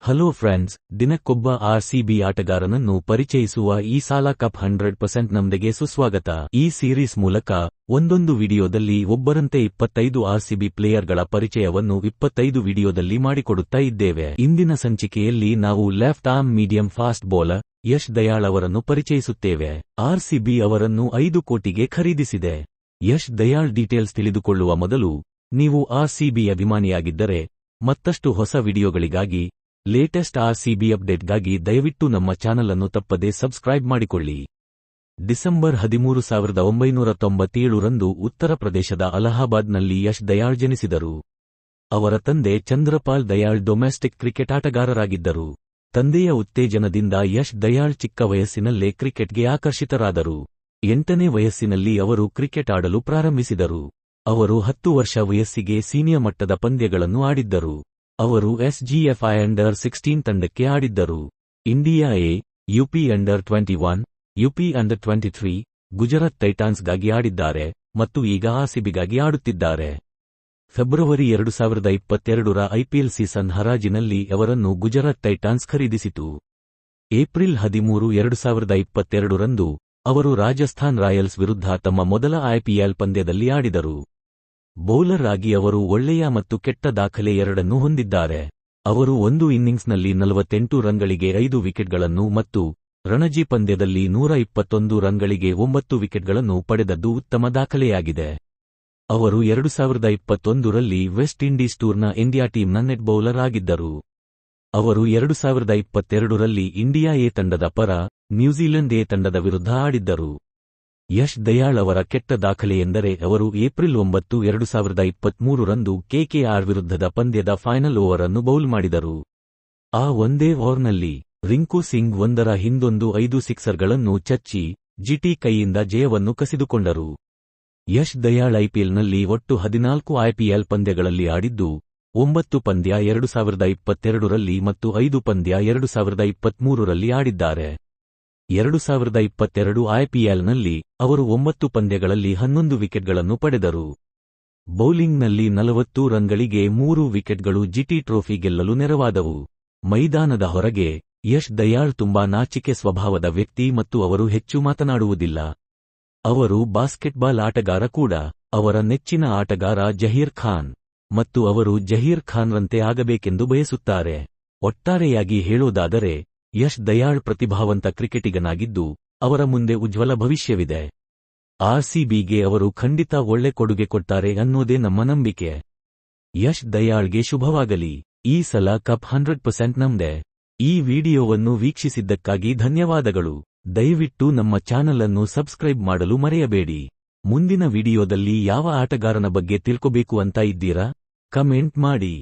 Hello friends, ದಿನಕ್ಕೊಬ್ಬ RCB ಆಟಗಾರನನ್ನು ಪರಿಚಯಿಸುವ ಈ ಸಾಲ ಕಪ್ 100% ನಮ್ದೆಗೆ ಸುಸ್ವಾಗತ. ಈ ಸೀರೀಸ್ ಮೂಲಕ ಒಂದೊಂದು ವಿಡಿಯೋದಲ್ಲಿ ಒಬ್ಬರಂತೆ 25 ಆರ್ಸಿಬಿ ಪ್ಲೇಯರ್ಗಳ ಪರಿಚಯವನ್ನು 25 ವಿಡಿಯೋದಲ್ಲಿ ಮಾಡಿಕೊಡುತ್ತಾ ಇದ್ದೇವೆ. ಇಂದಿನ ಸಂಚಿಕೆಯಲ್ಲಿ ನಾವು left arm medium fast bowler Yash Dayal ಅವರನ್ನು ಪರಿಚಯಿಸುತ್ತೇವೆ. ಆರ್ಸಿಬಿ ಅವರನ್ನು 5 ಕೋಟಿಗೆ ಖರೀದಿಸಿದೆ. ಯಶ್ ದಯಾಳ್ ಡೀಟೇಲ್ಸ್ ತಿಳಿದುಕೊಳ್ಳುವ ಮೊದಲು ನೀವು ಆರ್ಸಿಬಿ ಅಭಿಮಾನಿಯಾಗಿದ್ದರೆ ಮತ್ತಷ್ಟು ಹೊಸ ವಿಡಿಯೋಗಳಿಗಾಗಿ ಲೇಟೆಸ್ಟ್ ಆರ್ಸಿಬಿ ಅಪ್ಡೇಟ್ಗಾಗಿ ದಯವಿಟ್ಟು ನಮ್ಮ ಚಾನಲ್ ಅನ್ನು ತಪ್ಪದೆ ಸಬ್ಸ್ಕ್ರೈಬ್ ಮಾಡಿಕೊಳ್ಳಿ. ಡಿಸೆಂಬರ್ 13, 1997 ರಂದು ಉತ್ತರ ಪ್ರದೇಶದ ಅಲಹಾಬಾದ್ನಲ್ಲಿ ಯಶ್ ದಯಾಳ್ ಜನಿಸಿದರು. ಅವರ ತಂದೆ ಚಂದ್ರಪಾಲ್ ದಯಾಳ್ ಡೊಮೆಸ್ಟಿಕ್ ಕ್ರಿಕೆಟ್ ಆಟಗಾರರಾಗಿದ್ದರು. ತಂದೆಯ ಉತ್ತೇಜನದಿಂದ ಯಶ್ ದಯಾಳ್ ಚಿಕ್ಕ ವಯಸ್ಸಿನಲ್ಲೇ ಕ್ರಿಕೆಟ್ಗೆ ಆಕರ್ಷಿತರಾದರು. 8ನೇ ವಯಸ್ಸಿನಲ್ಲಿ ಅವರು ಕ್ರಿಕೆಟ್ ಆಡಲು ಪ್ರಾರಂಭಿಸಿದರು. ಅವರು 10 ವರ್ಷ ವಯಸ್ಸಿಗೆ ಸೀನಿಯರ್ ಮಟ್ಟದ ಪಂದ್ಯಗಳನ್ನು ಆಡಿದ್ದರು. ಅವರು ಎಸ್ಜಿಎಫ್ಐ ಅಂಡರ್ 16 ತಂಡಕ್ಕೆ ಆಡಿದ್ದರು. India A, UP under 21, UP under 23, Gujarat ಟೈಟಾನ್ಸ್ಗಾಗಿ ಆಡಿದ್ದಾರೆ ಮತ್ತು ಈಗ ಆರ್ಸಿಬಿಗಾಗಿ ಆಡುತ್ತಿದ್ದಾರೆ. ಫೆಬ್ರವರಿ 2022 ರ ಐಪಿಎಲ್ ಸೀಸನ್ ಹರಾಜಿನಲ್ಲಿ ಅವರನ್ನು ಗುಜರಾತ್ ಟೈಟಾನ್ಸ್ ಖರೀದಿಸಿತು. ಏಪ್ರಿಲ್ 13, 2022 ರಂದು ಅವರು ರಾಜಸ್ಥಾನ್ ರಾಯಲ್ಸ್ ವಿರುದ್ಧ ತಮ್ಮ ಮೊದಲ ಐಪಿಎಲ್ ಪಂದ್ಯದಲ್ಲಿ ಆಡಿದರು. ಬೌಲರ್ ಆಗಿ ಅವರು ಒಳ್ಳೆಯ ಮತ್ತು ಕೆಟ್ಟ ದಾಖಲೆ ಎರಡನ್ನೂ ಹೊಂದಿದ್ದಾರೆ. ಅವರು ಒಂದು ಇನ್ನಿಂಗ್ಸ್ನಲ್ಲಿ 48 ರನ್ಗಳಿಗೆ 5 ವಿಕೆಟ್ಗಳನ್ನು ಮತ್ತು ರಣಜಿ ಪಂದ್ಯದಲ್ಲಿ 121 ರನ್ಗಳಿಗೆ 9 ವಿಕೆಟ್ಗಳನ್ನು ಪಡೆದದ್ದು ಉತ್ತಮ ದಾಖಲೆಯಾಗಿದೆ. ಅವರು 2021 ರಲ್ಲಿ ವೆಸ್ಟ್ ಇಂಡೀಸ್ ಟೂರ್ನ ಇಂಡಿಯಾ ಟೀಮ್ನ ನೆಟ್ ಬೌಲರ್ ಆಗಿದ್ದರು. ಅವರು 2022 ರಲ್ಲಿ ಇಂಡಿಯಾ ಎ ತಂಡದ ಪರ ನ್ಯೂಜಿಲೆಂಡ್ ಎ ತಂಡದ ವಿರುದ್ಧ ಆಡಿದ್ದರು. ಯಶ್ ದಯಾಳ್ ಅವರ ಕೆಟ್ಟ ದಾಖಲೆಯೆಂದರೆ ಅವರು ಏಪ್ರಿಲ್ 9, 2023 ರಂದು ಕೆಕೆಆರ್ ವಿರುದ್ಧದ ಪಂದ್ಯದ ಫೈನಲ್ ಓವರ್ ಅನ್ನು ಬೌಲ್ ಮಾಡಿದರು. ಆ ಒಂದೇ ಓವರ್ನಲ್ಲಿ ರಿಂಕು ಸಿಂಗ್ ಒಂದರ ಹಿಂದೊಂದು 5 ಸಿಕ್ಸರ್ಗಳನ್ನು ಚಚ್ಚಿ ಜಿಟಿ ಕೈಯಿಂದ ಜಯವನ್ನು ಕಸಿದುಕೊಂಡರು. ಯಶ್ ದಯಾಳ್ ಐಪಿಎಲ್ನಲ್ಲಿ ಒಟ್ಟು 14 ಐಪಿಎಲ್ ಪಂದ್ಯಗಳಲ್ಲಿ ಆಡಿದ್ದು 9 ಪಂದ್ಯ 2022 ರಲ್ಲಿ ಮತ್ತು 5 ಪಂದ್ಯ 2023 ರಲ್ಲಿ ಆಡಿದ್ದಾರೆ. 2022 ಐಪಿಎಲ್ನಲ್ಲಿ ಅವರು 9 ಪಂದ್ಯಗಳಲ್ಲಿ 11 ವಿಕೆಟ್ಗಳನ್ನು ಪಡೆದರು. ಬೌಲಿಂಗ್ನಲ್ಲಿ 40 ರನ್ಗಳಿಗೆ 3 ವಿಕೆಟ್ಗಳು ಜಿಟಿ ಟ್ರೋಫಿ ಗೆಲ್ಲಲು ನೆರವಾದವು. ಮೈದಾನದ ಹೊರಗೆ ಯಶ್ ದಯಾಳ್ ತುಂಬಾ ನಾಚಿಕೆ ಸ್ವಭಾವದ ವ್ಯಕ್ತಿ ಮತ್ತು ಅವರು ಹೆಚ್ಚು ಮಾತನಾಡುವುದಿಲ್ಲ. ಅವರು ಬಾಸ್ಕೆಟ್ಬಾಲ್ ಆಟಗಾರ ಕೂಡ. ಅವರ ನೆಚ್ಚಿನ ಆಟಗಾರ ಜಹೀರ್ ಖಾನ್ ಮತ್ತು ಅವರು ಜಹೀರ್ ಖಾನ್ರಂತೆ ಆಗಬೇಕೆಂದು ಬಯಸುತ್ತಾರೆ. ಒಟ್ಟಾರೆಯಾಗಿ ಹೇಳೋದಾದರೆ ಯಶ್ ದಯಾಳ್ ಪ್ರತಿಭಾವಂತ ಕ್ರಿಕೆಟಿಗನಾಗಿದ್ದು ಅವರ ಮುಂದೆ ಉಜ್ವಲ ಭವಿಷ್ಯವಿದೆ. ಆರ್ಸಿಬಿಗೆ ಅವರು ಖಂಡಿತ ಒಳ್ಳೆ ಕೊಡುಗೆ ಕೊಡ್ತಾರೆ ಅನ್ನೋದೇ ನಮ್ಮ ನಂಬಿಕೆ. ಯಶ್ ದಯಾಳ್ಗೆ ಶುಭವಾಗಲಿ. ಈ ಸಲ ಕಪ್ 100% ನಮ್ದೆ. ಈ ವಿಡಿಯೋವನ್ನು ವೀಕ್ಷಿಸಿದ್ದಕ್ಕಾಗಿ ಧನ್ಯವಾದಗಳು. ದಯವಿಟ್ಟು ನಮ್ಮ ಚಾನಲ್ ಅನ್ನು ಸಬ್ಸ್ಕ್ರೈಬ್ ಮಾಡಲು ಮರೆಯಬೇಡಿ. ಮುಂದಿನ ವಿಡಿಯೋದಲ್ಲಿ ಯಾವ ಆಟಗಾರನ ಬಗ್ಗೆ ತಿಳ್ಕೋಬೇಕು ಅಂತ ಇದ್ದೀರಾ? ಕಮೆಂಟ್ ಮಾಡಿ.